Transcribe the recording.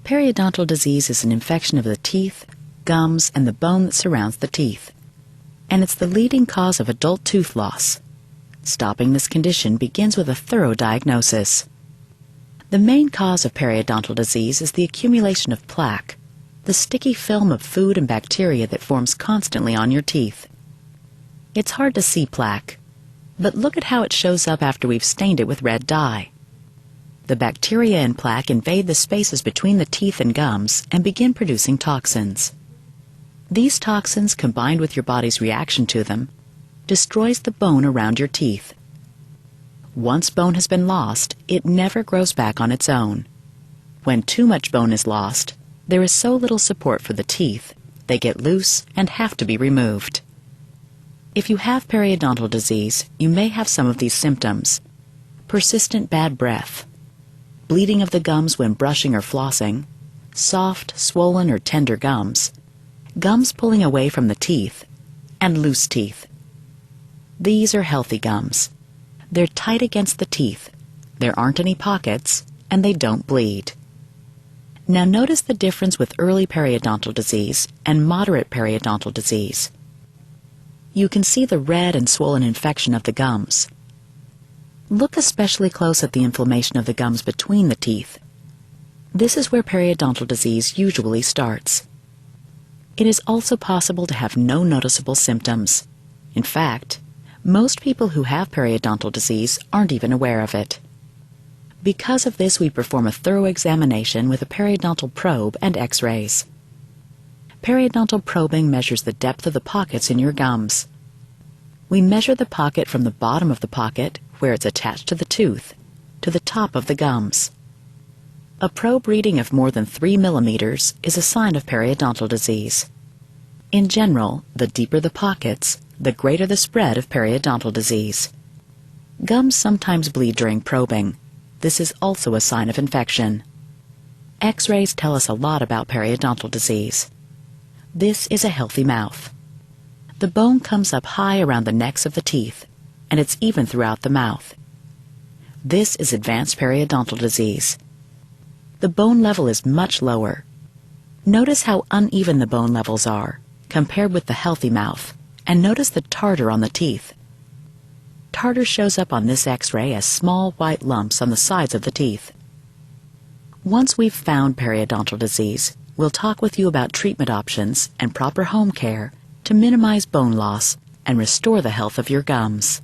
Periodontal disease is an infection of the teeth, gums, and the bone that surrounds the teeth, and it's the leading cause of adult tooth loss. Stopping this condition begins with a thorough diagnosis. The main cause of periodontal disease is the accumulation of plaque, the sticky film of food and bacteria that forms constantly on your teeth. It's hard to see plaque, but look at how it shows up after we've stained it with red dye. The bacteria and plaque invade the spaces between the teeth and gums and begin producing toxins. These toxins, combined with your body's reaction to them, destroys the bone around your teeth. Once bone has been lost, it never grows back on its own. When too much bone is lost, there is so little support for the teeth, they get loose and have to be removed. If you have periodontal disease, you may have some of these symptoms: persistent bad breath, bleeding of the gums when brushing or flossing, soft, swollen, or tender gums, gums pulling away from the teeth, and loose teeth. These are healthy gums. They're tight against the teeth, there aren't any pockets, and they don't bleed. Now notice the difference with early periodontal disease and moderate periodontal disease. You can see the red and swollen infection of the gums. Look especially close at the inflammation of the gums between the teeth. This is where periodontal disease usually starts. It is also possible to have no noticeable symptoms. In fact, most people who have periodontal disease aren't even aware of it. Because of this, we perform a thorough examination with a periodontal probe and X-rays. Periodontal probing measures the depth of the pockets in your gums. We measure the pocket from the bottom of the pocket, where it's attached to the tooth, to the top of the gums. A probe reading of more than 3 millimeters is a sign of periodontal disease. In general, the deeper the pockets, the greater the spread of periodontal disease. Gums sometimes bleed during probing. This is also a sign of infection. X-rays tell us a lot about periodontal disease. This is a healthy mouth. The bone comes up high around the necks of the teeth, and it's even throughout the mouth. This is advanced periodontal disease. The bone level is much lower. Notice how uneven the bone levels are, compared with the healthy mouth, and notice the tartar on the teeth. Tartar shows up on this X-ray as small white lumps on the sides of the teeth. Once we've found periodontal disease, we'll talk with you about treatment options and proper home care to minimize bone loss and restore the health of your gums.